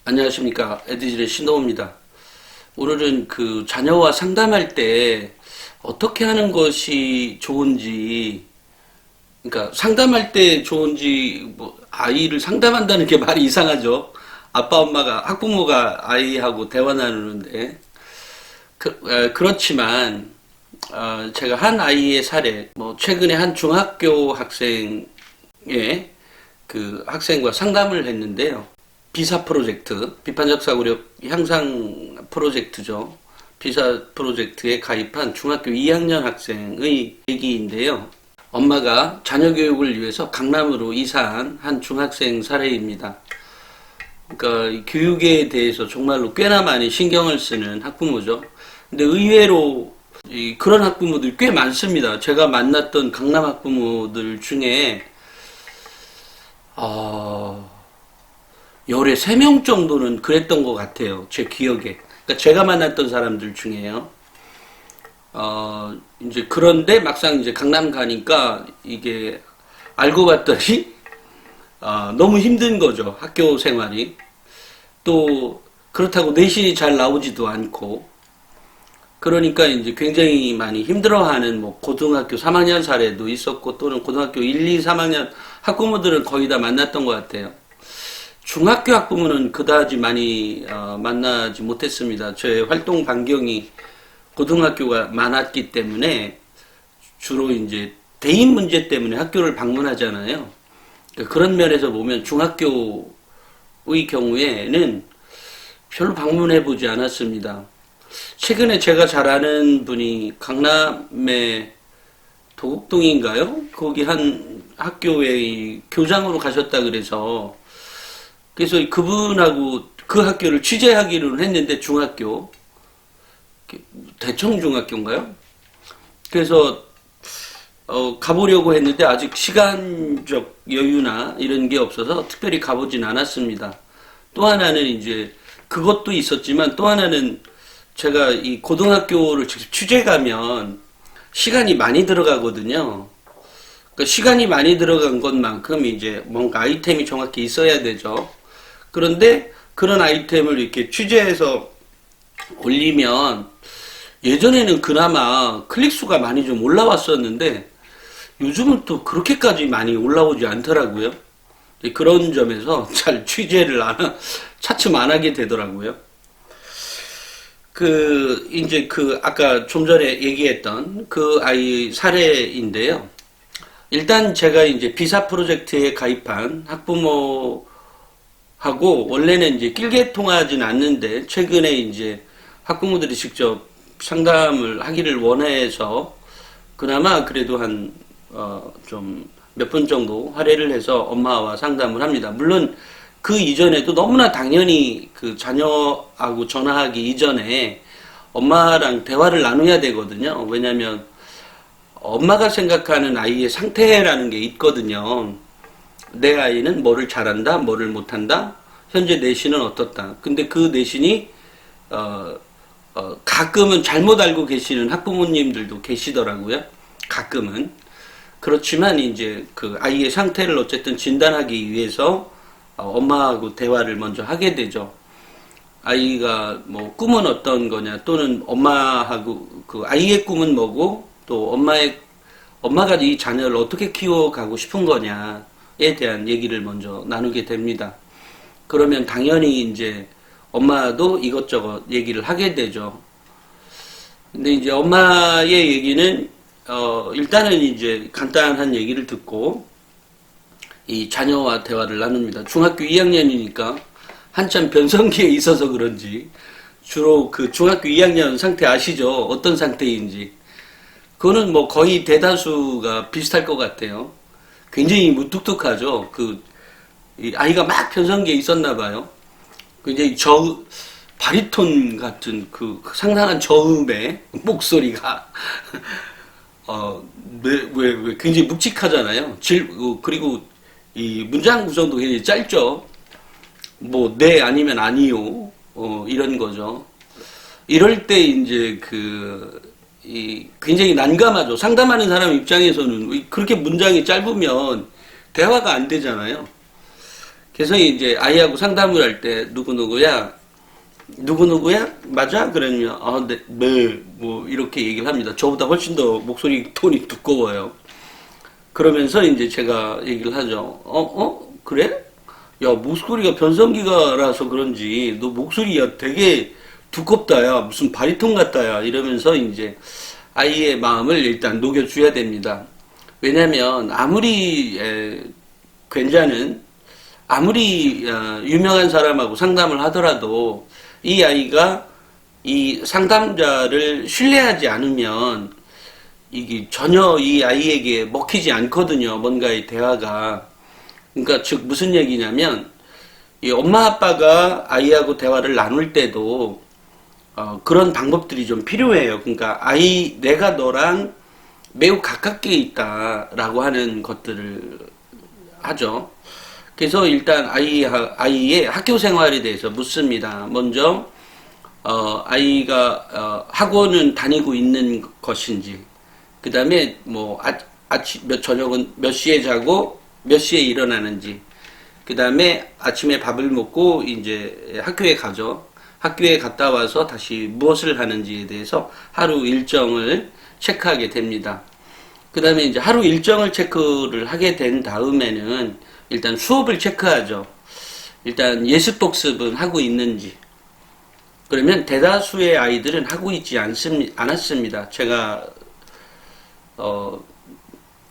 안녕하십니까. 에디즐의 신동호입니다. 오늘은 그 자녀와 상담할 때 어떻게 하는 것이 좋은지, 그러니까 상담할 때 좋은지, 뭐 아이를 상담한다는 게 말이 이상하죠. 아빠, 엄마가, 학부모가 아이하고 대화 나누는데, 그렇지만, 제가 한 아이의 사례, 뭐 최근에 한 중학교 학생의 그 학생과 상담을 했는데요. 비사 프로젝트, 비판적 사고력 향상 프로젝트죠. 비사 프로젝트에 가입한 중학교 2학년 학생의 얘기인데요. 엄마가 자녀 교육을 위해서 강남으로 이사한 한 중학생 사례입니다. 그러니까 교육에 대해서 정말로 꽤나 많이 신경을 쓰는 학부모죠. 근데 의외로 그런 학부모들이 꽤 많습니다. 제가 만났던 강남 학부모들 중에 열에 3명 정도는 그랬던 것 같아요. 제 기억에. 그러니까 제가 만났던 사람들 중에요. 이제 그런데 막상 이제 강남 가니까 이게 알고 봤더니, 너무 힘든 거죠. 학교 생활이. 또, 그렇다고 내신이 잘 나오지도 않고. 그러니까 이제 굉장히 많이 힘들어하는 뭐 고등학교 3학년 사례도 있었고 또는 고등학교 1, 2, 3학년 학부모들은 거의 다 만났던 것 같아요. 중학교 학부모는 그다지 많이 만나지 못했습니다. 저의 활동 반경이 고등학교가 많았기 때문에 주로 이제 대인 문제 때문에 학교를 방문하잖아요. 그런 면에서 보면 중학교의 경우에는 별로 방문해 보지 않았습니다. 최근에 제가 잘 아는 분이 강남의 도곡동인가요? 거기 한 학교에 교장으로 가셨다 그래서 그분하고 그 학교를 취재하기로 했는데 중학교 대청중학교인가요? 그래서 가보려고 했는데 아직 시간적 여유나 이런 게 없어서 특별히 가보진 않았습니다. 또 하나는 이제 그것도 있었지만 또 하나는 제가 이 고등학교를 직접 취재 가면 시간이 많이 들어가거든요. 그러니까 시간이 많이 들어간 것만큼 이제 뭔가 아이템이 정확히 있어야 되죠. 그런데 그런 아이템을 이렇게 취재해서 올리면 예전에는 그나마 클릭수가 많이 좀 올라왔었는데 요즘은 또 그렇게까지 많이 올라오지 않더라고요. 그런 점에서 잘 취재를 차츰 안 하게 되더라고요. 이제 아까 좀 전에 얘기했던 그 아이 사례인데요. 일단 제가 이제 비사 프로젝트에 가입한 학부모하고 원래는 이제 길게 통하진 않는데 최근에 이제 학부모들이 직접 상담을 하기를 원해서 그나마 그래도 좀 몇 분 정도 할애를 해서 엄마와 상담을 합니다. 물론 그 이전에도 너무나 당연히 그 자녀하고 전화하기 이전에 엄마랑 대화를 나눠야 되거든요. 왜냐면 엄마가 생각하는 아이의 상태라는 게 있거든요. 내 아이는 뭐를 잘한다, 뭐를 못한다, 현재 내신은 어떻다. 근데 그 내신이 가끔은 잘못 알고 계시는 학부모님들도 계시더라고요. 가끔은. 그렇지만 이제 그 아이의 상태를 어쨌든 진단하기 위해서 엄마하고 대화를 먼저 하게 되죠. 아이가 뭐 꿈은 어떤 거냐 또는 엄마하고 그 아이의 꿈은 뭐고 또 엄마가 이 자녀를 어떻게 키워가고 싶은 거냐에 대한 얘기를 먼저 나누게 됩니다. 그러면 당연히 이제 엄마도 이것저것 얘기를 하게 되죠. 근데 이제 엄마의 얘기는 일단은 이제 간단한 얘기를 듣고 이 자녀와 대화를 나눕니다. 중학교 2학년이니까 한참 변성기에 있어서 그런지 주로 그 중학교 2학년 상태 아시죠? 어떤 상태인지. 그거는 뭐 거의 대다수가 비슷할 것 같아요. 굉장히 무뚝뚝하죠. 이 아이가 막 변성기에 있었나 봐요. 굉장히 바리톤 같은 그 상당한 저음의 목소리가 왜 굉장히 묵직하잖아요. 그리고 이 문장 구성도 굉장히 짧죠. 뭐, 네, 아니면 아니요. 이런 거죠. 이럴 때 이제 굉장히 난감하죠. 상담하는 사람 입장에서는 그렇게 문장이 짧으면 대화가 안 되잖아요. 그래서 이제 아이하고 상담을 할 때 누구누구야? 누구누구야? 맞아? 그러면 네, 뭐 이렇게 얘기를 합니다. 저보다 훨씬 더 목소리 톤이 두꺼워요. 그러면서 이제 제가 얘기를 하죠. 그래? 야, 목소리가 변성기가라서 그런지 너 목소리가 되게 두껍다, 야. 무슨 바리톤 같다, 야. 이러면서 이제 아이의 마음을 일단 녹여줘야 됩니다. 왜냐면 아무리 괜찮은 아무리 유명한 사람하고 상담을 하더라도 이 아이가 이 상담자를 신뢰하지 않으면 이게 전혀 이 아이에게 먹히지 않거든요. 뭔가의 대화가. 그러니까 즉 무슨 얘기냐면 이 엄마 아빠가 아이하고 대화를 나눌 때도 그런 방법들이 좀 필요해요. 그러니까 내가 너랑 매우 가깝게 있다라고 하는 것들을 하죠. 그래서 일단 아이의 학교 생활에 대해서 묻습니다. 먼저 아이가 학원은 다니고 있는 것인지, 그 다음에 뭐 아침 저녁은 몇 시에 자고 몇 시에 일어나는지, 그 다음에 아침에 밥을 먹고 이제 학교에 가죠. 학교에 갔다 와서 다시 무엇을 하는지에 대해서 하루 일정을 체크하게 됩니다. 그 다음에 이제 하루 일정을 체크를 하게 된 다음에는 일단 수업을 체크하죠. 일단 예습 복습은 하고 있는지. 그러면 대다수의 아이들은 하고 있지 않았습니다. 제가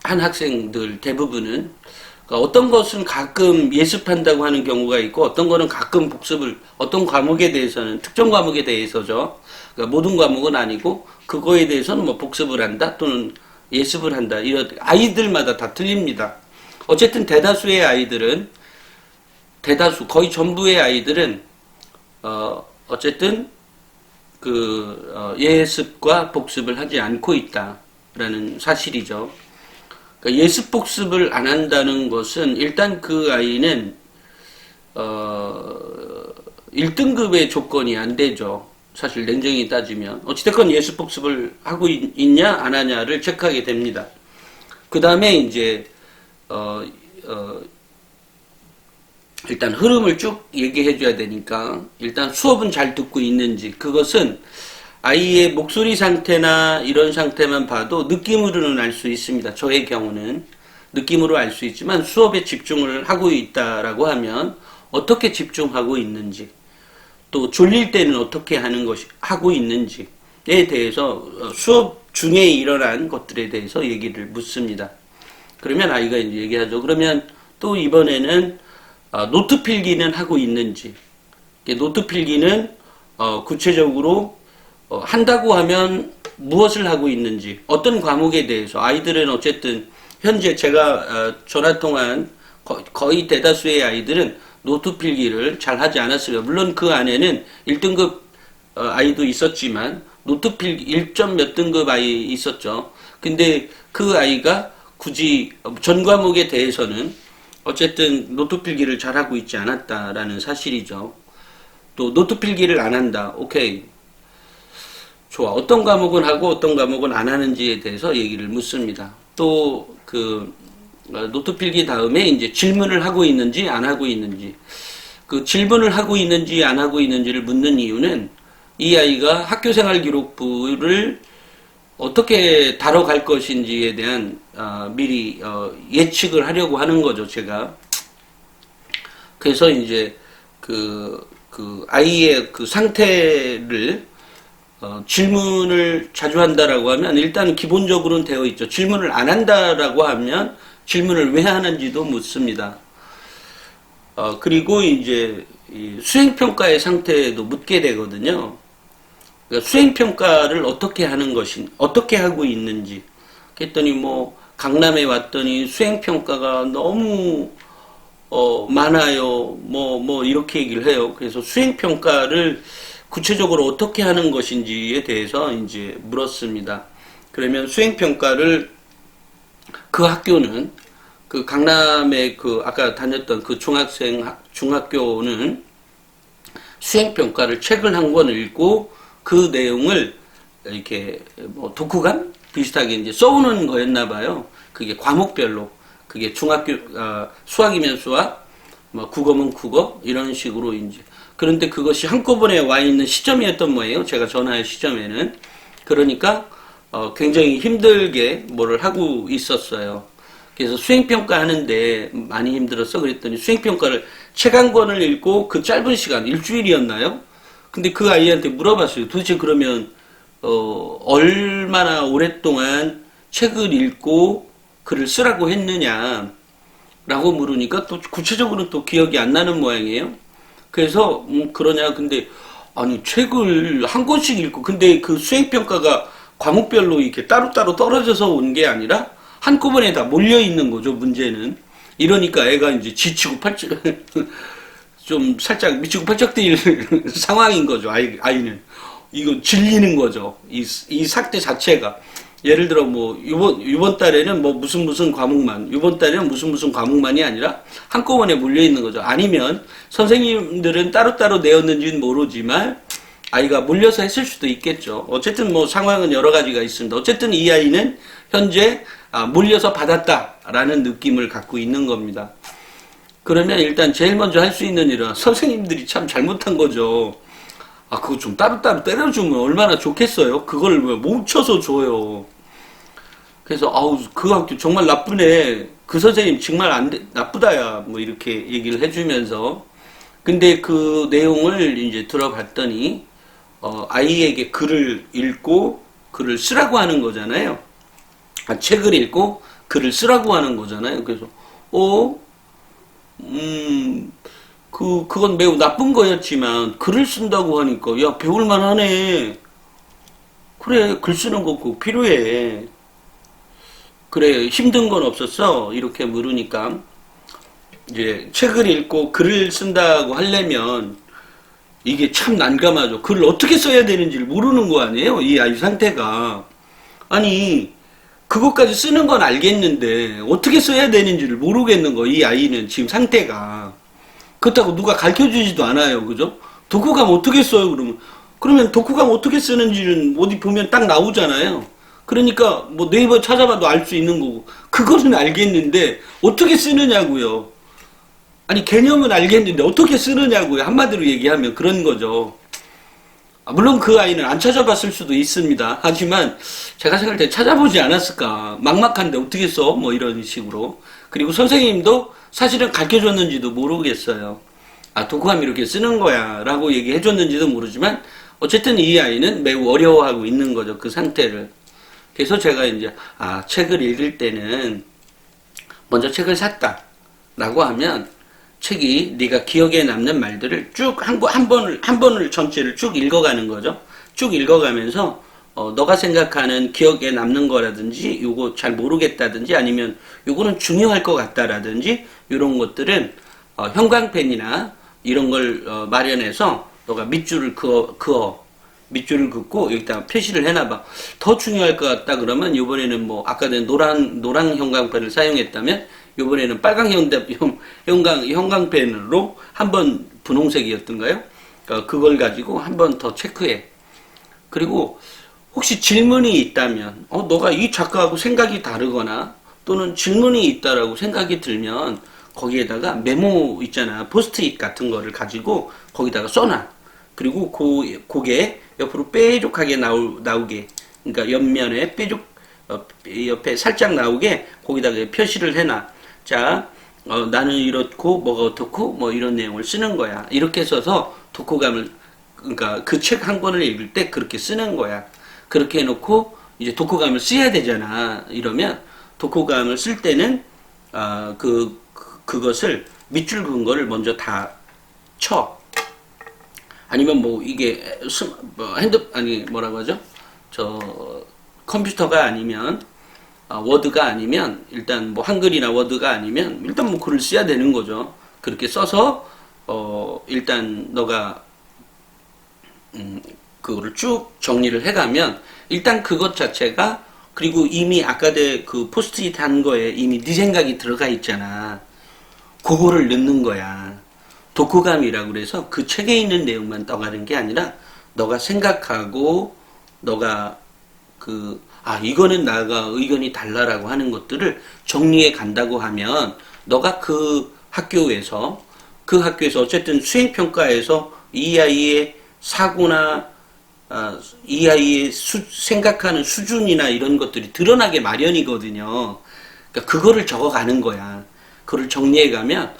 한 학생들 대부분은 그러니까 어떤 것은 가끔 예습한다고 하는 경우가 있고 어떤 거는 가끔 복습을 어떤 과목에 대해서는 특정 과목에 대해서죠. 그러니까 모든 과목은 아니고 그거에 대해서는 뭐 복습을 한다 또는 예습을 한다. 이런 아이들마다 다 틀립니다. 어쨌든 대다수의 아이들은 거의 전부의 아이들은 어쨌든 예습과 복습을 하지 않고 있다라는 사실이죠. 그러니까 예습 복습을 안 한다는 것은 일단 그 아이는 1등급의 조건이 안 되죠. 사실 냉정히 따지면 어찌됐건 예습 복습을 하고 있냐 안 하냐를 체크하게 됩니다. 그 다음에 이제 일단 흐름을 쭉 얘기해 줘야 되니까 일단 수업은 잘 듣고 있는지, 그것은 아이의 목소리 상태나 이런 상태만 봐도 느낌으로는 알 수 있습니다. 저의 경우는 느낌으로 알 수 있지만 수업에 집중을 하고 있다라고 하면 어떻게 집중하고 있는지, 또 졸릴 때는 어떻게 하고 있는지에 대해서 수업 중에 일어난 것들에 대해서 얘기를 묻습니다. 그러면 아이가 이제 얘기하죠. 그러면 또 이번에는 노트 필기는 하고 있는지. 노트 필기는 구체적으로 한다고 하면 무엇을 하고 있는지, 어떤 과목에 대해서. 아이들은 어쨌든 현재 제가 전화통화한 거의 대다수의 아이들은 노트 필기를 잘 하지 않았어요. 물론 그 안에는 1등급 아이도 있었지만 노트 필기 1점 몇 등급 아이 있었죠. 근데 그 아이가 굳이 전 과목에 대해서는 어쨌든 노트 필기를 잘하고 있지 않았다라는 사실이죠. 또 노트 필기를 안 한다. 오케이. 좋아. 어떤 과목은 하고 어떤 과목은 안 하는지에 대해서 얘기를 묻습니다. 또 노트 필기 다음에 이제 질문을 하고 있는지 안 하고 있는지. 그 질문을 하고 있는지 안 하고 있는지를 묻는 이유는 이 아이가 학교생활 기록부를 어떻게 다뤄갈 것인지에 대한 미리 예측을 하려고 하는 거죠, 제가. 그래서 이제 그 아이의 그 상태를 질문을 자주 한다라고 하면 일단 기본적으로는 되어 있죠. 질문을 안 한다라고 하면 질문을 왜 하는지도 묻습니다. 그리고 이제 수행평가의 상태도 묻게 되거든요. 그러니까 수행평가를 어떻게 하고 있는지. 그랬더니 뭐 강남에 왔더니 수행평가가 너무 많아요. 뭐 이렇게 얘기를 해요. 그래서 수행평가를 구체적으로 어떻게 하는 것인지에 대해서 이제 물었습니다. 그러면 수행평가를 그 학교는 그 강남의 아까 다녔던 그 중학교는 수행평가를 책을 한 권 읽고 그 내용을 이렇게 뭐 독후감 비슷하게 이제 써오는 거였나 봐요. 그게 과목별로. 그게 수학이면 수학, 뭐 국어면 국어 이런 식으로 이제 그런데 그것이 한꺼번에 와 있는 시점이었던 거예요. 제가 전화할 시점에는 그러니까 굉장히 힘들게 뭐를 하고 있었어요. 그래서 수행평가 하는데 많이 힘들었어. 그랬더니 수행평가를 책 한 권을 읽고 그 짧은 시간 일주일이었나요? 근데 그 아이한테 물어봤어요. 도대체 그러면 얼마나 오랫동안 책을 읽고 글을 쓰라고 했느냐 라고 물으니까 또 구체적으로 또 기억이 안 나는 모양이에요. 그래서 그러냐 근데 아니 책을 한 권씩 읽고 근데 그 수행평가가 과목별로 이렇게 따로따로 떨어져서 온 게 아니라 한꺼번에 다 몰려 있는 거죠. 문제는 이러니까 애가 이제 지치고 팔짝 좀 살짝 미치고 팔짝 뛰는 상황인 거죠. 아이는 이거 질리는 거죠. 이 삭제 자체가 예를 들어 뭐 이번 달에는 뭐 무슨 과목만 이번 달에는 무슨 과목만이 아니라 한꺼번에 몰려 있는 거죠. 아니면 선생님들은 따로따로 내었는지는 모르지만 아이가 몰려서 했을 수도 있겠죠. 어쨌든 뭐 상황은 여러 가지가 있습니다. 어쨌든 이 아이는 현재 몰려서 받았다라는 느낌을 갖고 있는 겁니다. 그러면 일단 제일 먼저 할 수 있는 일은 선생님들이 참 잘못한 거죠. 그거 좀 따로따로 때려주면 얼마나 좋겠어요. 그걸 왜 뭉쳐서 줘요. 그래서 그 학교 정말 나쁘네. 그 선생님 정말 나쁘다야. 뭐 이렇게 얘기를 해주면서 근데 그 내용을 이제 들어봤더니 아이에게 글을 읽고 글을 쓰라고 하는 거잖아요. 책을 읽고 글을 쓰라고 하는 거잖아요. 그래서 그건 매우 나쁜 거였지만 글을 쓴다고 하니까 야 배울만 하네. 그래 글 쓰는 거 꼭 필요해. 그래 힘든 건 없었어. 이렇게 물으니까 이제 책을 읽고 글을 쓴다고 하려면 이게 참 난감하죠. 글을 어떻게 써야 되는지를 모르는 거 아니에요. 이 아이 상태가. 아니 그것까지 쓰는 건 알겠는데 어떻게 써야 되는지를 모르겠는 거. 이 아이는 지금 상태가. 그렇다고 누가 가르쳐주지도 않아요. 그죠? 독후감 어떻게 써요? 그러면 독후감 어떻게 쓰는지는 어디 보면 딱 나오잖아요. 그러니까 뭐 네이버 찾아봐도 알 수 있는 거고 그거는 알겠는데 어떻게 쓰느냐고요. 아니 개념은 알겠는데 어떻게 쓰느냐고요. 한마디로 얘기하면 그런 거죠. 물론 그 아이는 안 찾아봤을 수도 있습니다. 하지만 제가 생각할 때 찾아보지 않았을까. 막막한데 어떻게 써? 뭐 이런 식으로. 그리고 선생님도 사실은 가르쳐줬는지도 모르겠어요. 독후감 이렇게 쓰는 거야 라고 얘기해줬는지도 모르지만 어쨌든 이 아이는 매우 어려워하고 있는 거죠. 그 상태를. 그래서 제가 이제 책을 읽을 때는 먼저 책을 샀다 라고 하면 책이 네가 기억에 남는 말들을 쭉 한 번을 전체를 쭉 읽어가는 거죠. 쭉 읽어가면서 너가 생각하는 기억에 남는 거라든지 요거 잘 모르겠다든지 아니면 요거는 중요할 것 같다라든지 이런 것들은 형광펜이나 이런 걸 마련해서 너가 밑줄을 밑줄을 긋고 여기다 표시를 해놔봐. 더 중요할 것 같다 그러면 이번에는 뭐 아까 는 노란 형광펜을 사용했다면 이번에는 빨강 형광펜으로 한번 분홍색이었던가요? 그걸 가지고 한번 더 체크해. 그리고 혹시 질문이 있다면 너가 이 작가하고 생각이 다르거나 또는 질문이 있다라고 생각이 들면 거기에다가 메모 있잖아. 포스트잇 같은 거를 가지고 거기다가 써놔. 그리고 고개 옆으로 뾰족하게 나오게 그러니까 옆면에 옆에 살짝 나오게 거기다가 표시를 해놔. 자, 나는 이렇고 뭐가 어떻고 뭐 이런 내용을 쓰는 거야. 이렇게 써서 독후감을 그러니까 그 책 한 권을 읽을 때 그렇게 쓰는 거야. 그렇게 해놓고 이제 독후감을 써야 되잖아. 이러면 독후감을 쓸 때는 그것을 밑줄 그은 거를 먼저 다 쳐. 아니면 뭐 이게 뭐라고 하죠? 컴퓨터가 아니면 워드가 아니면 일단 뭐 한글이나 워드가 아니면 일단 뭐 글을 써야 되는 거죠. 그렇게 써서 일단 너가 그거를 쭉 정리를 해가면 일단 그것 자체가 그리고 이미 아까 그 포스트잇 한 거에 이미 네 생각이 들어가 있잖아. 그거를 넣는 거야. 독후감이라고 그래서 그 책에 있는 내용만 떠가는 게 아니라 너가 생각하고 너가 이거는 나가 의견이 달라라고 하는 것들을 정리해 간다고 하면 너가 그 학교에서 그 학교에서 어쨌든 수행평가에서 이 아이의 사고나 이 아이의 생각하는 수준이나 이런 것들이 드러나게 마련이거든요. 그러니까 그거를 적어가는 거야. 그걸 정리해가면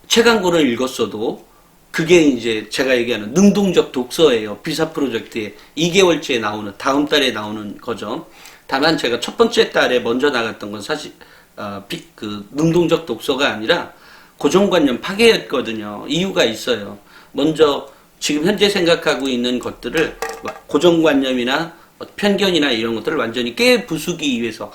책 한 권을 읽었어도 그게 이제 제가 얘기하는 능동적 독서예요. 비사 프로젝트에 2개월치에 나오는, 다음 달에 나오는 거죠. 다만 제가 첫 번째 달에 먼저 나갔던 건 사실 그 능동적 독서가 아니라 고정관념 파괴였거든요. 이유가 있어요. 먼저 지금 현재 생각하고 있는 것들을 고정관념이나 편견이나 이런 것들을 완전히 깨부수기 위해서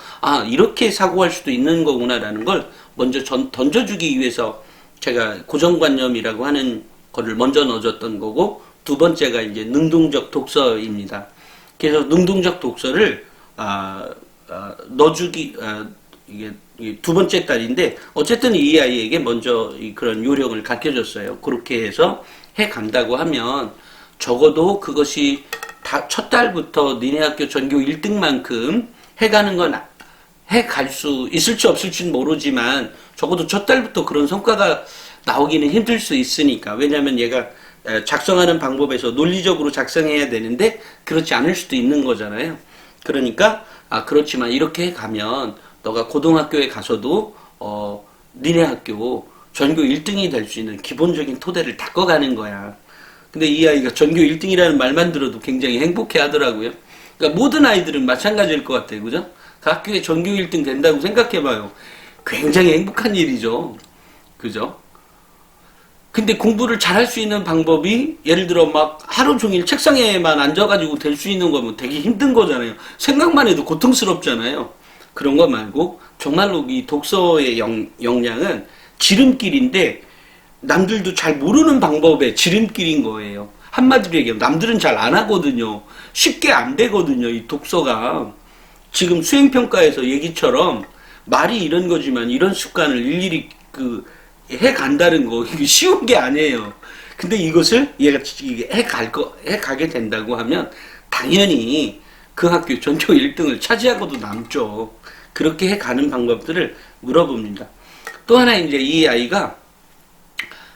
이렇게 사고할 수도 있는 거구나라는 걸 먼저 던져주기 위해서 제가 고정관념이라고 하는 거를 먼저 넣어줬던 거고, 두 번째가 이제 능동적 독서입니다. 그래서 능동적 독서를 넣어주기 이게 두 번째 달인데 어쨌든 이 아이에게 먼저 그런 요령을 가르쳐줬어요. 그렇게 해서 해 간다고 하면 적어도 그것이 첫 달부터 니네 학교 전교 1등만큼 해가는 건 해갈 수 있을지 없을지는 모르지만 적어도 첫 달부터 그런 성과가 나오기는 힘들 수 있으니까. 왜냐하면 얘가 작성하는 방법에서 논리적으로 작성해야 되는데 그렇지 않을 수도 있는 거잖아요. 그러니까 그렇지만 이렇게 가면 너가 고등학교에 가서도 니네 학교 전교 1등이 될 수 있는 기본적인 토대를 닦아가는 거야. 근데 이 아이가 전교 1등이라는 말만 들어도 굉장히 행복해 하더라고요. 그러니까 모든 아이들은 마찬가지일 것 같아요. 그죠? 그 학교에 전교 1등 된다고 생각해봐요. 굉장히 행복한 일이죠. 그죠? 근데 공부를 잘할 수 있는 방법이 예를 들어 막 하루 종일 책상에만 앉아가지고 될 수 있는 거면 되게 힘든 거잖아요. 생각만 해도 고통스럽잖아요. 그런 거 말고 정말로 이 독서의 역량은 지름길인데 남들도 잘 모르는 방법의 지름길인 거예요. 한마디로 얘기하면 남들은 잘 안 하거든요. 쉽게 안 되거든요. 이 독서가. 지금 수행평가에서 얘기처럼 말이 이런 거지만 이런 습관을 일일이 해간다는 거 이게 쉬운 게 아니에요. 근데 이것을 얘가 해가게 된다고 하면 당연히 그 학교 전교 1등을 차지하고도 남죠. 그렇게 해가는 방법들을 물어봅니다. 또 하나 이제 이 아이가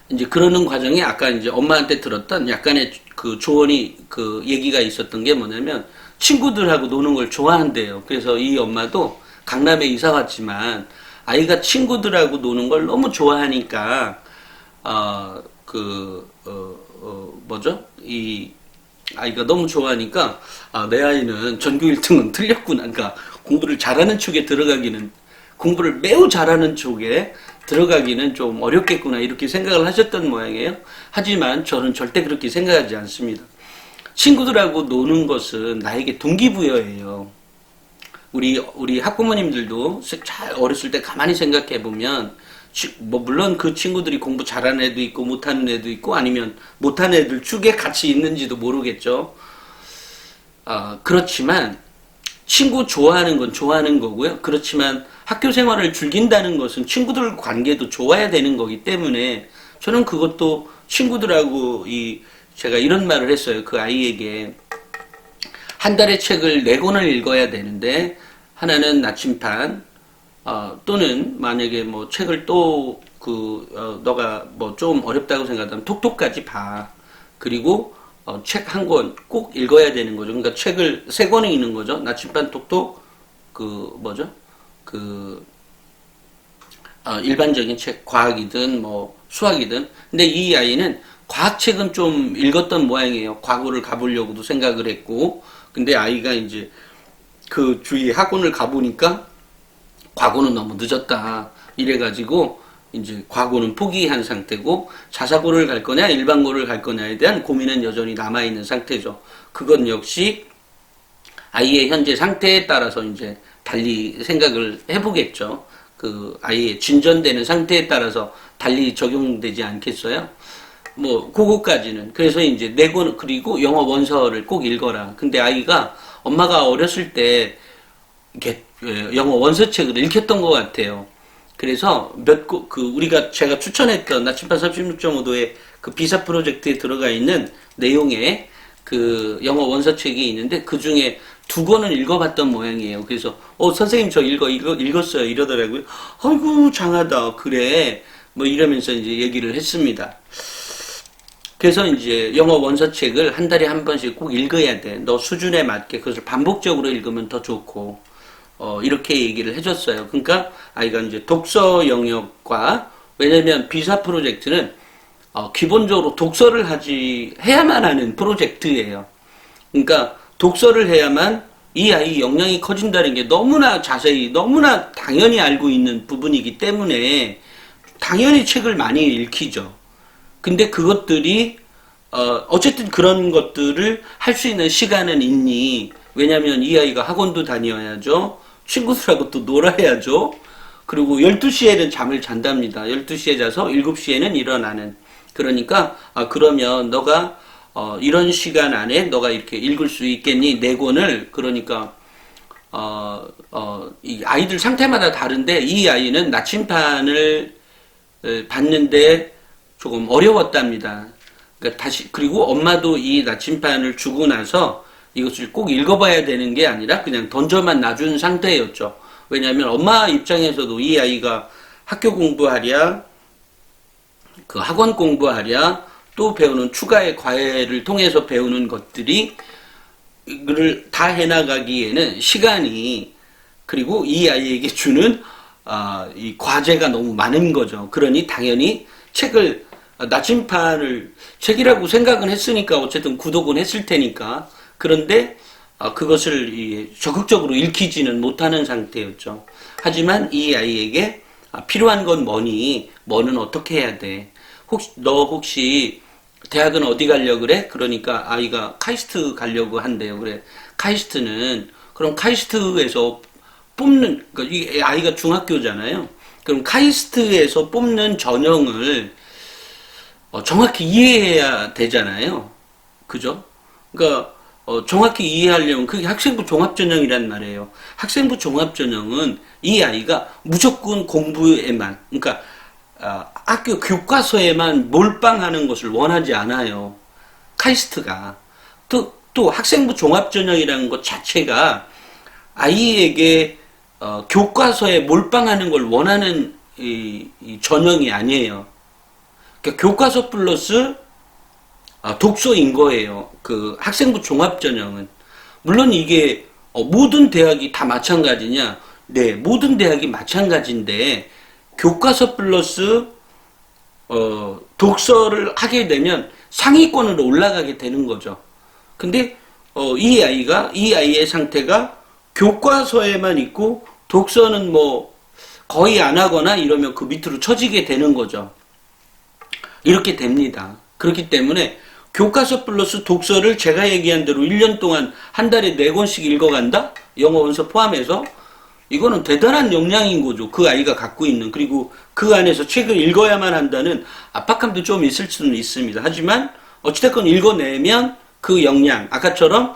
이제 그러는 과정에 아까 이제 엄마한테 들었던 약간의 그 조언이 그 얘기가 있었던 게 뭐냐면 친구들하고 노는 걸 좋아한대요. 그래서 이 엄마도 강남에 이사 왔지만 아이가 친구들하고 노는 걸 너무 좋아하니까 뭐죠? 이 아이가 너무 좋아하니까 내 아이는 전교 1등은 틀렸구나. 그러니까 공부를 잘하는 쪽에 들어가기는 공부를 매우 잘하는 쪽에 들어가기는 좀 어렵겠구나 이렇게 생각을 하셨던 모양이에요. 하지만 저는 절대 그렇게 생각하지 않습니다. 친구들하고 노는 것은 나에게 동기부여예요. 우리 학부모님들도 잘 어렸을 때 가만히 생각해 보면 물론 그 친구들이 공부 잘하는 애도 있고 못하는 애도 있고 아니면 못하는 애들 축에 같이 있는지도 모르겠죠. 그렇지만 친구 좋아하는 건 좋아하는 거고요. 그렇지만 학교 생활을 즐긴다는 것은 친구들 관계도 좋아야 되는 거기 때문에 저는 그것도 친구들하고 제가 이런 말을 했어요. 그 아이에게 한 달에 책을 4권을 읽어야 되는데 하나는 나침판 또는 만약에 뭐 책을 또 너가 뭐 좀 어렵다고 생각하면 톡톡까지 봐. 그리고 책 한 권 꼭 읽어야 되는 거죠. 그러니까 책을 3권을 읽는 거죠. 나침반 톡톡 뭐죠? 일반적인 책, 과학이든 뭐 수학이든. 근데 이 아이는 과학책은 좀 읽었던 모양이에요. 과거를 가보려고도 생각을 했고. 근데 아이가 이제 그 주위에 학원을 가보니까 과거는 너무 늦었다. 이래가지고 이제 과거는 포기한 상태고 자사고를 갈 거냐 일반고를 갈 거냐에 대한 고민은 여전히 남아있는 상태죠. 그건 역시 아이의 현재 상태에 따라서 이제 달리 생각을 해보겠죠. 그 아이의 진전되는 상태에 따라서 달리 적용되지 않겠어요? 뭐 그거까지는. 그래서 이제 4권 그리고 영어 원서를 꼭 읽어라. 근데 아이가 엄마가 어렸을 때 이렇게 영어 원서책을 읽혔던 것 같아요. 그래서 제가 추천했던 나침반 36.5도의 그 비사 프로젝트에 들어가 있는 내용의 그 영어 원서책이 있는데 그 중에 2권은 읽어봤던 모양이에요. 그래서 선생님 저 읽었어요 이러더라고요. 아이고 장하다. 그래 뭐 이러면서 이제 얘기를 했습니다. 그래서 이제 영어 원서책을 한 달에 한 번씩 꼭 읽어야 돼. 너 수준에 맞게 그것을 반복적으로 읽으면 더 좋고, 이렇게 얘기를 해줬어요. 그러니까 아이가 이제 독서 영역과, 왜냐면 비사 프로젝트는 기본적으로 독서를 해야만 하는 프로젝트예요. 그러니까 독서를 해야만 이 아이 역량이 커진다는 게 너무나 자세히, 너무나 당연히 알고 있는 부분이기 때문에 당연히 책을 많이 읽히죠. 근데 그것들이 어쨌든 그런 것들을 할 수 있는 시간은 있니? 왜냐면 이 아이가 학원도 다녀야죠. 친구들하고 또 놀아야죠. 그리고 12시에는 잠을 잔답니다. 12시에 자서 7시에는 일어나는. 그러니까 그러면 너가 이런 시간 안에 너가 이렇게 읽을 수 있겠니? 네 권을. 그러니까 이 아이들 상태마다 다른데 이 아이는 나침판을 받는데 조금 어려웠답니다. 그러니까 그리고 엄마도 이 나침판을 주고 나서 이것을 꼭 읽어봐야 되는 게 아니라 그냥 던져만 놔준 상태였죠. 왜냐하면 엄마 입장에서도 이 아이가 학교 공부하랴, 그 학원 공부하랴, 또 배우는 추가의 과외를 통해서 배우는 것들이 이거를 다 해나가기에는 시간이, 그리고 이 아이에게 주는 이 과제가 너무 많은 거죠. 그러니 당연히 나침판을 책이라고 생각은 했으니까 어쨌든 구독은 했을 테니까. 그런데 그것을 적극적으로 읽히지는 못하는 상태였죠. 하지만 이 아이에게 필요한 건 뭐니? 뭐는 어떻게 해야 돼? 너 혹시 대학은 어디 가려고 그래? 그러니까 아이가 카이스트 가려고 한대요. 그래. 그럼 카이스트에서 뽑는, 그러니까 이 아이가 중학교잖아요. 그럼 카이스트에서 뽑는 전형을 정확히 이해해야 되잖아요. 그죠? 그러니까 정확히 이해하려면 그게 학생부 종합전형이란 말이에요. 학생부 종합전형은 이 아이가 무조건 공부에만, 그러니까 학교 교과서에만 몰빵하는 것을 원하지 않아요. 카이스트가. 또 학생부 종합전형이라는 것 자체가 아이에게 교과서에 몰빵하는 걸 원하는 이 전형이 아니에요. 그러니까 교과서 플러스 독서인 거예요. 그 학생부 종합전형은. 물론 이게 모든 대학이 다 마찬가지냐? 네, 모든 대학이 마찬가지인데 교과서 플러스 독서를 하게 되면 상위권으로 올라가게 되는 거죠. 근데 이 아이의 상태가 교과서에만 있고 독서는 뭐 거의 안 하거나 이러면 그 밑으로 처지게 되는 거죠. 이렇게 됩니다. 그렇기 때문에 교과서 플러스 독서를 제가 얘기한 대로 1년 동안 한 달에 4권씩 읽어간다? 영어 원서 포함해서? 이거는 대단한 역량인 거죠. 그 아이가 갖고 있는. 그리고 그 안에서 책을 읽어야만 한다는 압박감도 좀 있을 수는 있습니다. 하지만 어찌됐건 읽어내면 그 역량, 아까처럼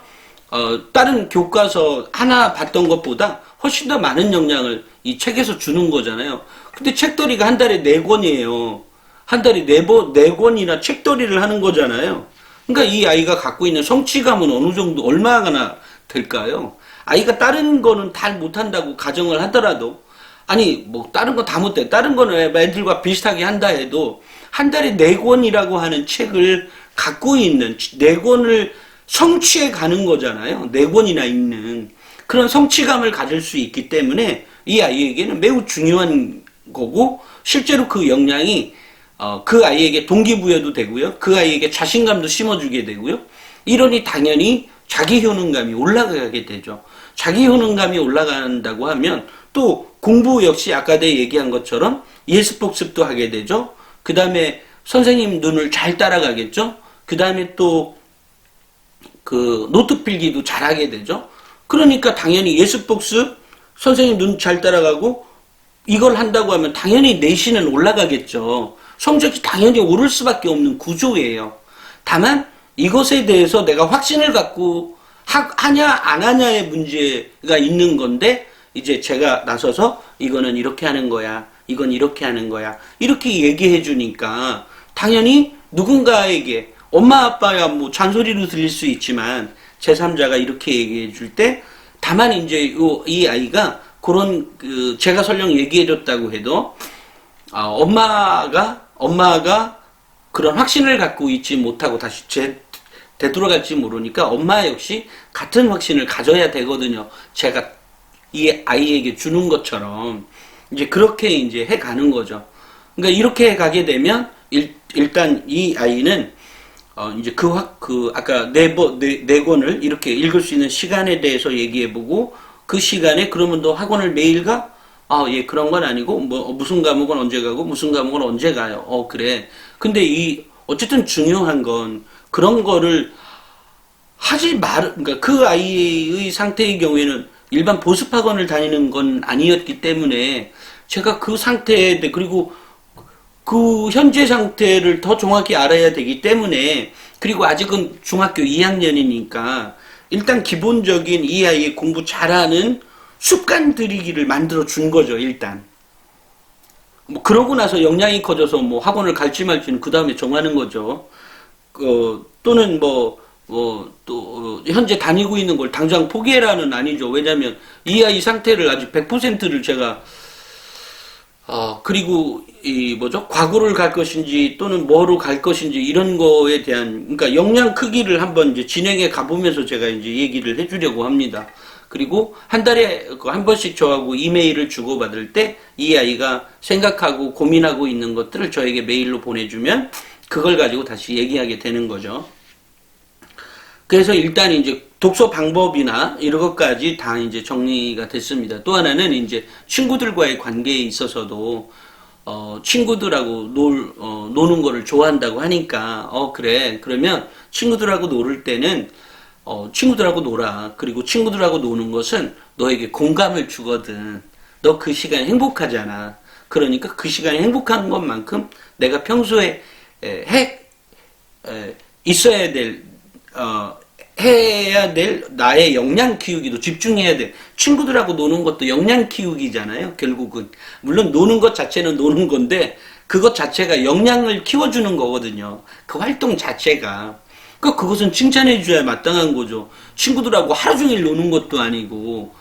다른 교과서 하나 봤던 것보다 훨씬 더 많은 역량을 이 책에서 주는 거잖아요. 근데 책더리가 한 달에 4권이에요. 한 달에 4권이나 책더리를 하는 거잖아요. 그러니까 이 아이가 갖고 있는 성취감은 어느 정도, 얼마나 될까요? 아이가 다른 거는 다 못한다고 가정을 하더라도, 아니, 뭐, 다른 거 다 못해. 다른 거는 애들과 비슷하게 한다 해도, 한 달에 4권이라고 하는 책을 갖고 있는, 4권을 성취해 가는 거잖아요. 4권이나 읽는. 그런 성취감을 가질 수 있기 때문에, 이 아이에게는 매우 중요한 거고, 실제로 그 역량이 그 아이에게 동기부여도 되고요. 그 아이에게 자신감도 심어주게 되고요. 이러니 당연히 자기 효능감이 올라가게 되죠. 자기 효능감이 올라간다고 하면 또 공부 역시 아까 내가 얘기한 것처럼 예습복습도 하게 되죠. 그 다음에 선생님 눈을 잘 따라가겠죠. 그 다음에 또 그 노트 필기도 잘하게 되죠. 그러니까 당연히 예습복습, 선생님 눈 잘 따라가고 이걸 한다고 하면 당연히 내신은 올라가겠죠. 성적이 당연히 오를 수밖에 없는 구조예요. 다만 이것에 대해서 내가 확신을 갖고 하냐 안 하냐의 문제가 있는 건데, 이제 제가 나서서 이거는 이렇게 하는 거야, 이건 이렇게 하는 거야, 이렇게 얘기해 주니까 당연히 누군가에게, 엄마 아빠야 뭐 잔소리로 들릴 수 있지만 제3자가 이렇게 얘기해 줄 때, 다만 이제 이 아이가 그런 제가 설령 얘기해 줬다고 해도 엄마가 그런 확신을 갖고 있지 못하고 다시 되돌아갈지 모르니까 엄마 역시 같은 확신을 가져야 되거든요. 제가 이 아이에게 주는 것처럼 이제 그렇게 이제 해 가는 거죠. 그러니까 이렇게 가게 되면 일단 이 아이는 이제 아까 네 권을 이렇게 읽을 수 있는 시간에 대해서 얘기해보고 그 시간에 그러면 너 학원을 매일 가? 예, 그런 건 아니고 뭐 무슨 과목은 언제 가고 무슨 과목은 언제 가요? 그래. 근데 어쨌든 중요한 건 그런 거를 그러니까 그 아이의 상태의 경우에는 일반 보습학원을 다니는 건 아니었기 때문에 제가 그 상태에 그리고 그 현재 상태를 더 정확히 알아야 되기 때문에 그리고 아직은 중학교 2학년이니까 일단 기본적인 이 아이의 공부 잘하는 습관 들이기를 만들어 준 거죠. 일단 뭐 그러고 나서 역량이 커져서 뭐 학원을 갈지 말지는 그 다음에 정하는 거죠. 또는 또 현재 다니고 있는 걸 당장 포기해라는 아니죠. 왜냐하면 이 아이 상태를 아직 100%를 제가 그리고 과구를 갈 것인지 또는 뭐로 갈 것인지 이런 거에 대한 그러니까 역량 크기를 한번 이제 진행해 가보면서 제가 이제 얘기를 해주려고 합니다. 그리고 한 달에 한 번씩 저하고 이메일을 주고받을 때 이 아이가 생각하고 고민하고 있는 것들을 저에게 메일로 보내주면 그걸 가지고 다시 얘기하게 되는 거죠. 그래서 일단 이제 독서 방법이나 이런 것까지 다 이제 정리가 됐습니다. 또 하나는 이제 친구들과의 관계에 있어서도 친구들하고 노는 거를 좋아한다고 하니까 그래. 그러면 친구들하고 놀을 때는 친구들하고 놀아. 그리고 친구들하고 노는 것은 너에게 공감을 주거든. 너 그 시간에 행복하잖아. 그러니까 그 시간에 행복한 것만큼 내가 평소에 있어야 될 해야 될 나의 역량 키우기도 집중해야 돼. 친구들하고 노는 것도 역량 키우기잖아요. 결국은 물론 노는 것 자체는 노는 건데 그것 자체가 역량을 키워주는 거거든요. 그 활동 자체가 그것은 칭찬해 줘야 마땅한 거죠. 친구들하고 하루 종일 노는 것도 아니고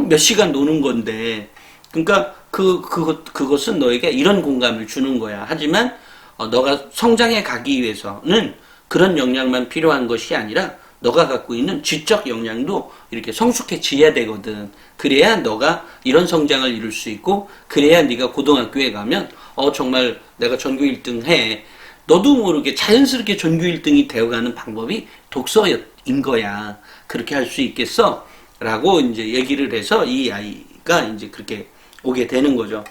몇 시간 노는 건데 그러니까 그것은 너에게 이런 공감을 주는 거야. 하지만 너가 성장해 가기 위해서는 그런 역량만 필요한 것이 아니라 너가 갖고 있는 지적 역량도 이렇게 성숙해져야 되거든. 그래야 너가 이런 성장을 이룰 수 있고 그래야 네가 고등학교에 가면 정말 내가 전교 1등 해. 너도 모르게 자연스럽게 전교 1등이 되어가는 방법이 독서인 거야. 그렇게 할 수 있겠어? 라고 이제 얘기를 해서 이 아이가 이제 그렇게 오게 되는 거죠.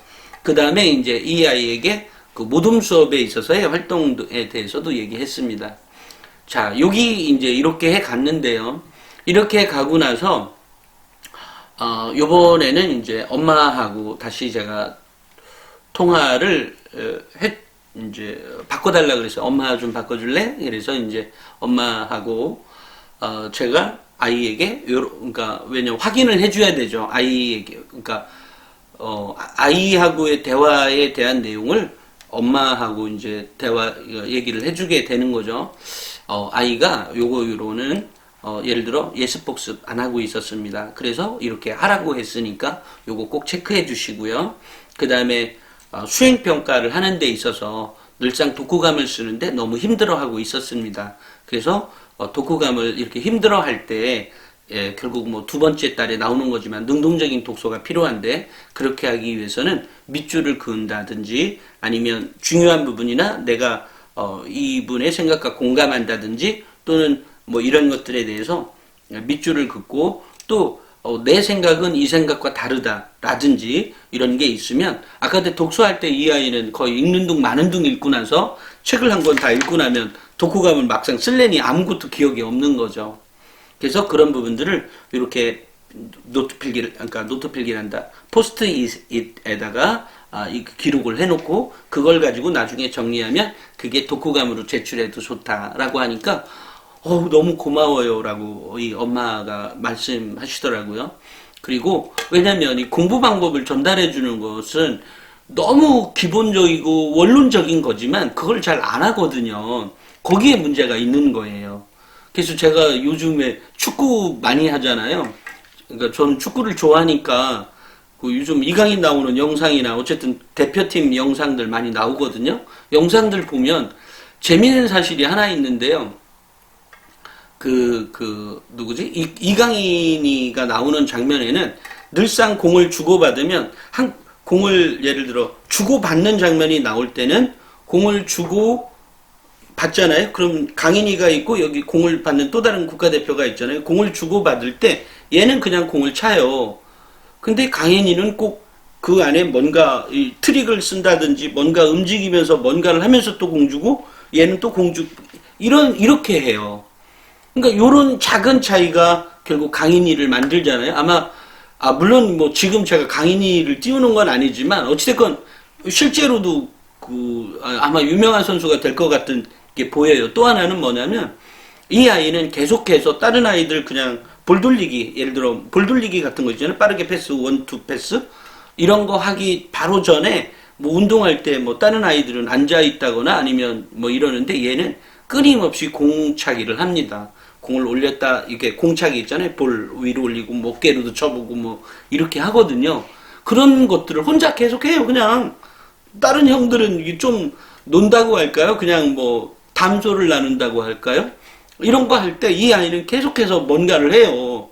그 다음에 이제 이 아이에게 그 모둠 수업에 있어서의 활동에 대해서도 얘기했습니다. 자, 여기 이제 이렇게 해 갔는데요. 이렇게 가고 나서, 요번에는 이제 엄마하고 다시 제가 통화를, 이제 바꿔달라 그래서 엄마 좀 바꿔줄래? 그래서 이제 엄마하고, 제가 아이에게, 그러니까, 왜냐면 확인을 해줘야 되죠. 아이에게. 그러니까, 아이하고의 대화에 대한 내용을 엄마하고 이제 얘기를 해주게 되는 거죠. 아이가 요거로는 예를 들어 예습복습 안 하고 있었습니다. 그래서 이렇게 하라고 했으니까 요거 꼭 체크해 주시고요. 그 다음에 수행평가를 하는 데 있어서 늘상 독후감을 쓰는데 너무 힘들어하고 있었습니다. 그래서 독후감을 이렇게 힘들어할 때 결국 뭐 두 번째 달에 나오는 거지만 능동적인 독서가 필요한데 그렇게 하기 위해서는 밑줄을 그은다든지 아니면 중요한 부분이나 내가 이분의 생각과 공감한다든지 또는 뭐 이런 것들에 대해서 밑줄을 긋고 또 내 생각은 이 생각과 다르다라든지 이런 게 있으면 아까 독서할 때 이 아이는 거의 읽는 둥 마는 둥 읽고 나서 책을 한 권 다 읽고 나면 독후감을 막상 쓸래니 아무것도 기억이 없는 거죠. 그래서 그런 부분들을 이렇게 노트 필기란다. 포스트잇에다가 기록을 해놓고 그걸 가지고 나중에 정리하면 그게 독후감으로 제출해도 좋다라고 하니까 너무 고마워요라고 이 엄마가 말씀하시더라고요. 그리고 왜냐면 이 공부 방법을 전달해 주는 것은 너무 기본적이고 원론적인 거지만 그걸 잘 안 하거든요. 거기에 문제가 있는 거예요. 그래서 제가 요즘에 축구 많이 하잖아요. 그러니까 저는 축구를 좋아하니까 그 요즘 이강인 나오는 영상이나 어쨌든 대표팀 영상들 많이 나오거든요. 영상들 보면 재미있는 사실이 하나 있는데요. 누구지? 이강인이가 나오는 장면에는 늘상 공을 주고받으면, 공을 예를 들어 주고받는 장면이 나올 때는 공을 주고 받잖아요. 그럼 강인이가 있고 여기 공을 받는 또 다른 국가대표가 있잖아요. 공을 주고받을 때 얘는 그냥 공을 차요. 근데 강인이는 꼭 그 안에 뭔가 트릭을 쓴다든지 뭔가 움직이면서 뭔가를 하면서 또 공 주고 얘는 또 공 주고 이렇게 해요. 그러니까 요런 작은 차이가 결국 강인이를 만들잖아요. 물론 뭐 지금 제가 강인이를 띄우는 건 아니지만 어찌됐건 실제로도 아마 유명한 선수가 될 것 같은 게 보여요. 또 하나는 뭐냐면 이 아이는 계속해서 다른 아이들 그냥 볼 돌리기, 예를 들어 볼 돌리기 같은 거 있잖아요. 빠르게 패스, 원, 투 패스 이런 거 하기 바로 전에 뭐 운동할 때 뭐 다른 아이들은 앉아 있다거나 아니면 뭐 이러는데 얘는 끊임없이 공차기를 합니다. 공을 올렸다, 이렇게 공차기 있잖아요. 볼 위로 올리고 뭐 어깨로도 쳐보고 뭐 이렇게 하거든요. 그런 것들을 혼자 계속해요. 그냥 다른 형들은 좀 논다고 할까요? 그냥 뭐 담소를 나눈다고 할까요? 이런 거 할 때 이 아이는 계속해서 뭔가를 해요.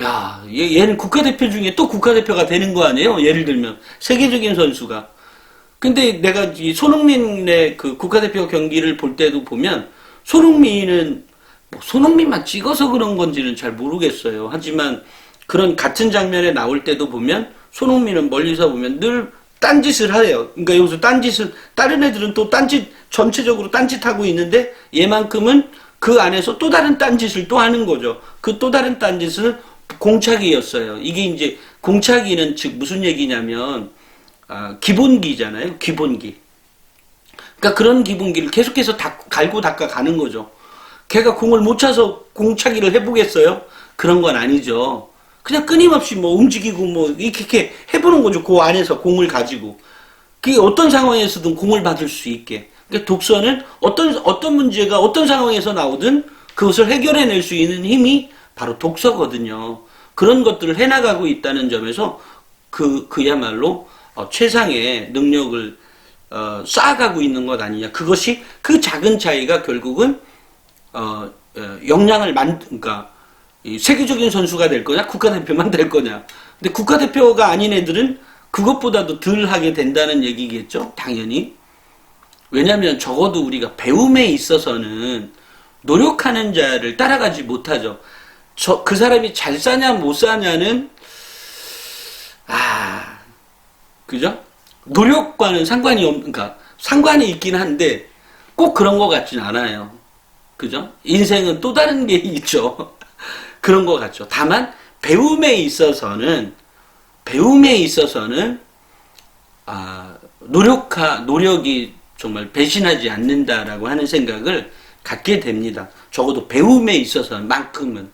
야, 얘는 국가대표 중에 또 국가대표가 되는 거 아니에요? 예를 들면 세계적인 선수가. 근데 내가 이 손흥민의 그 국가대표 경기를 볼 때도 보면 손흥민은 뭐 손흥민만 찍어서 그런 건지는 잘 모르겠어요. 하지만 그런 같은 장면에 나올 때도 보면 손흥민은 멀리서 보면 늘 딴짓을 해요. 그러니까 여기서 딴짓을, 다른 애들은 또 딴짓, 전체적으로 딴짓하고 있는데 얘만큼은 그 안에서 또 다른 딴짓을 또 하는 거죠. 그 또 다른 딴짓을 공차기였어요. 이게 이제 공차기는 즉 무슨 얘기냐면 기본기잖아요. 기본기. 그러니까 그런 기본기를 계속해서 갈고 닦아 가는 거죠. 걔가 공을 못 차서 공차기를 해보겠어요? 그런 건 아니죠. 그냥 끊임없이 뭐 움직이고 뭐 이렇게 해보는 거죠. 그 안에서 공을 가지고. 그게 어떤 상황에서든 공을 받을 수 있게. 그러니까 독서는 어떤 문제가 어떤 상황에서 나오든 그것을 해결해낼 수 있는 힘이 바로 독서거든요. 그런 것들을 해나가고 있다는 점에서 그야말로 최상의 능력을 쌓아가고 있는 것 아니냐. 그것이 그 작은 차이가 결국은 역량을 그러니까 세계적인 선수가 될 거냐, 국가대표만 될 거냐. 근데 국가대표가 아닌 애들은 그것보다도 덜 하게 된다는 얘기겠죠, 당연히. 왜냐하면 적어도 우리가 배움에 있어서는 노력하는 자를 따라가지 못하죠. 그 사람이 잘 사냐 못 사냐는 그죠? 노력과는 그러니까 상관이 있긴 한데 꼭 그런 것 같진 않아요. 그죠? 인생은 또 다른 게 있죠. 그런 것 같죠. 다만 배움에 있어서는 노력이 정말 배신하지 않는다라고 하는 생각을 갖게 됩니다. 적어도 배움에 있어서만큼은.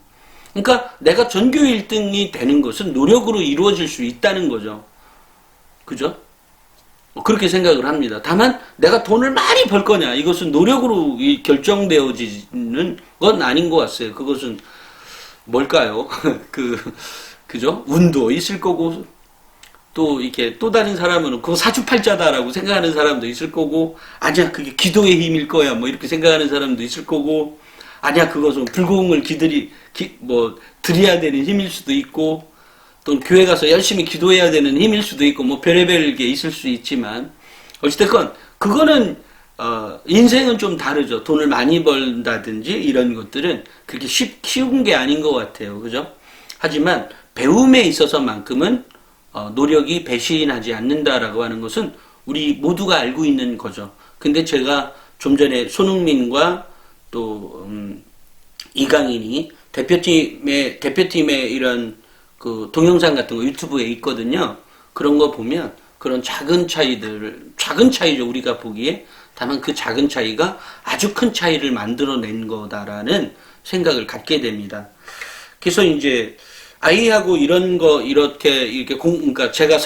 그러니까 내가 전교 1등이 되는 것은 노력으로 이루어질 수 있다는 거죠. 그죠? 그렇게 생각을 합니다. 다만 내가 돈을 많이 벌 거냐, 이것은 노력으로 결정되어지는 건 아닌 것 같아요. 그것은 뭘까요? 그죠? 운도 있을 거고, 또 이렇게 또 다른 사람은 그거 사주팔자다라고 생각하는 사람도 있을 거고, 아니야 그게 기도의 힘일 거야 뭐 이렇게 생각하는 사람도 있을 거고, 아니야 그것은 불공을 드려야 되는 힘일 수도 있고, 또 교회 가서 열심히 기도해야 되는 힘일 수도 있고, 뭐 별의별 게 있을 수 있지만 어찌됐건 그거는 인생은 좀 다르죠. 돈을 많이 벌다든지 이런 것들은 그렇게 쉬운 게 아닌 것 같아요. 그죠? 하지만 배움에 있어서만큼은 노력이 배신하지 않는다라고 하는 것은 우리 모두가 알고 있는 거죠. 근데 제가 좀 전에 손흥민과 또 이강인이 대표팀의 이런 그 동영상 같은 거 유튜브에 있거든요. 그런 거 보면 그런 작은 차이죠, 우리가 보기에. 다만 그 작은 차이가 아주 큰 차이를 만들어낸 거다라는 생각을 갖게 됩니다. 그래서 이제 아이하고 이렇게 그러니까 제가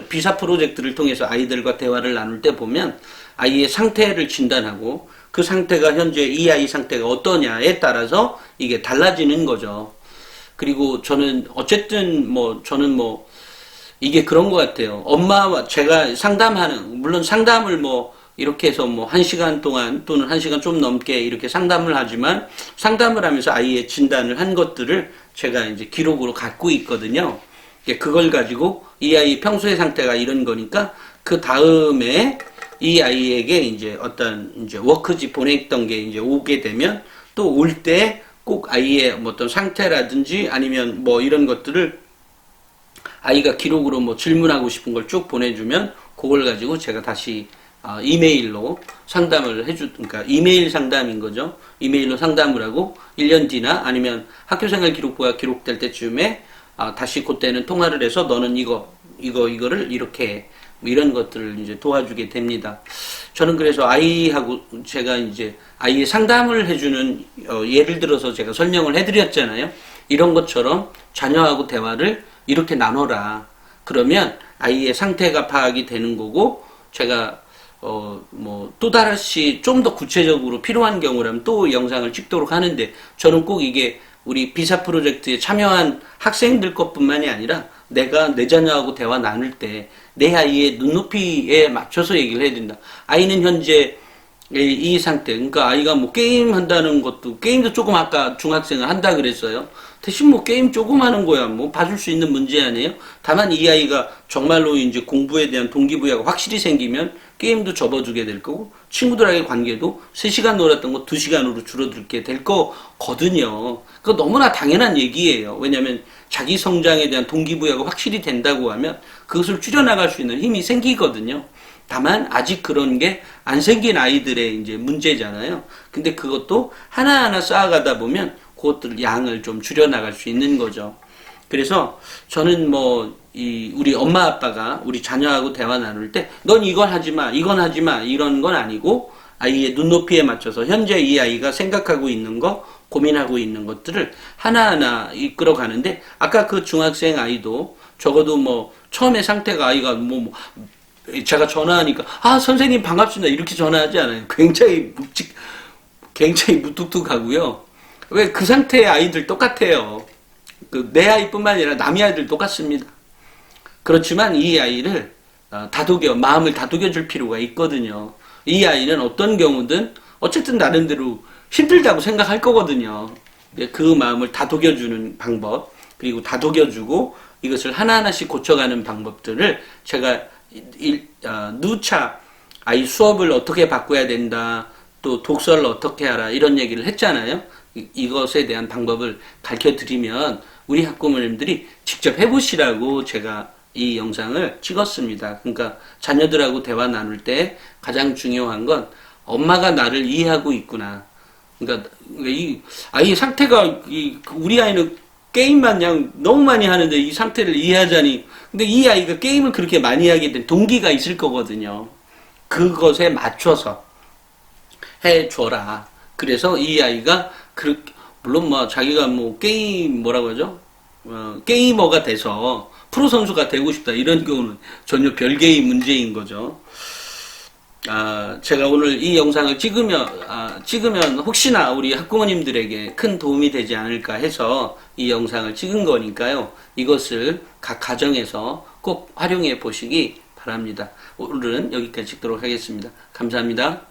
비사 프로젝트를 통해서 아이들과 대화를 나눌 때 보면 아이의 상태를 진단하고 그 상태가 현재 이 아이 상태가 어떠냐에 따라서 이게 달라지는 거죠. 그리고 저는 어쨌든 저는 이게 그런 것 같아요. 엄마와 제가 상담하는, 물론 상담을 뭐, 이렇게 해서 뭐, 1시간 동안 또는 1시간 좀 넘게 이렇게 상담을 하지만, 상담을 하면서 아이의 진단을 한 것들을 제가 이제 기록으로 갖고 있거든요. 그걸 가지고 이 아이 평소의 상태가 이런 거니까, 그 다음에 이 아이에게 이제 어떤 이제 워크지 보냈던 게 이제 오게 되면, 또 올 때 꼭 아이의 뭐 어떤 상태라든지 아니면 뭐 이런 것들을 아이가 기록으로 뭐 질문하고 싶은 걸 쭉 보내주면 그걸 가지고 제가 다시 이메일로 상담을 그러니까 이메일 상담인 거죠. 이메일로 상담을 하고 1년 뒤나 아니면 학교생활 기록부가 기록될 때쯤에 다시 그때는 통화를 해서 너는 이거를 이렇게 뭐 이런 것들을 이제 도와주게 됩니다. 저는 그래서 아이하고 제가 이제 아이의 상담을 해주는 예를 들어서 제가 설명을 해드렸잖아요. 이런 것처럼 자녀하고 대화를 이렇게 나눠라. 그러면 아이의 상태가 파악이 되는 거고 제가 뭐 또 다시 좀 더 구체적으로 필요한 경우라면 또 영상을 찍도록 하는데 저는 꼭 이게 우리 비사 프로젝트에 참여한 학생들 것뿐만이 아니라 내가 내 자녀하고 대화 나눌 때 내 아이의 눈높이에 맞춰서 얘기를 해야 된다. 아이는 현재 이 상태, 그러니까 아이가 뭐 게임 한다는 것도, 게임도 조금 아까 중학생을 한다 그랬어요. 대신 뭐 게임 조금 하는 거야. 뭐 봐줄 수 있는 문제 아니에요? 다만 이 아이가 정말로 이제 공부에 대한 동기부여가 확실히 생기면 게임도 접어두게 될 거고, 친구들과의 관계도 3시간 놀았던 거 2시간으로 줄어들게 될 거거든요. 그거 너무나 당연한 얘기예요. 왜냐면 자기 성장에 대한 동기부여가 확실히 된다고 하면 그것을 줄여나갈 수 있는 힘이 생기거든요. 다만 아직 그런 게 안 생긴 아이들의 이제 문제잖아요. 근데 그것도 하나하나 쌓아가다 보면 그것들 양을 좀 줄여나갈 수 있는 거죠. 그래서 저는 뭐 우리 엄마 아빠가 우리 자녀하고 대화 나눌 때 넌 이건 하지 마, 이건 하지 마 이런 건 아니고 아이의 눈높이에 맞춰서 현재 이 아이가 생각하고 있는 거, 고민하고 있는 것들을 하나하나 이끌어 가는데 아까 그 중학생 아이도 적어도 뭐 처음에 상태가 아이가 제가 전화하니까 선생님 반갑습니다 이렇게 전화하지 않아요. 굉장히 무뚝뚝하고요. 왜 그 상태의 아이들 똑같아요. 내 아이뿐만 아니라 남의 아이들 똑같습니다. 그렇지만 이 아이를 마음을 다독여 줄 필요가 있거든요. 이 아이는 어떤 경우든 어쨌든 나름대로 힘들다고 생각할 거거든요. 그 마음을 다독여 주는 방법, 그리고 다독여 주고 이것을 하나하나씩 고쳐가는 방법들을 제가 누차 아이 수업을 어떻게 바꿔야 된다, 또 독서를 어떻게 하라 이런 얘기를 했잖아요. 이것에 대한 방법을 가르쳐 드리면 우리 학부모님들이 직접 해보시라고 제가 이 영상을 찍었습니다. 그러니까 자녀들하고 대화 나눌 때 가장 중요한 건 엄마가 나를 이해하고 있구나. 그러니까 이 아이 상태가 우리 아이는 게임만 그냥 너무 많이 하는데 이 상태를 이해하자니. 근데 이 아이가 게임을 그렇게 많이 하게 된 동기가 있을 거거든요. 그것에 맞춰서 해줘라. 그래서 이 아이가 물론 뭐 자기가 뭐 게임 뭐라고 하죠? 게이머가 돼서 프로 선수가 되고 싶다 이런 경우는 전혀 별개의 문제인 거죠. 제가 오늘 이 영상을 찍으면 혹시나 우리 학부모님들에게 큰 도움이 되지 않을까 해서 이 영상을 찍은 거니까요. 이것을 각 가정에서 꼭 활용해 보시기 바랍니다. 오늘은 여기까지 찍도록 하겠습니다. 감사합니다.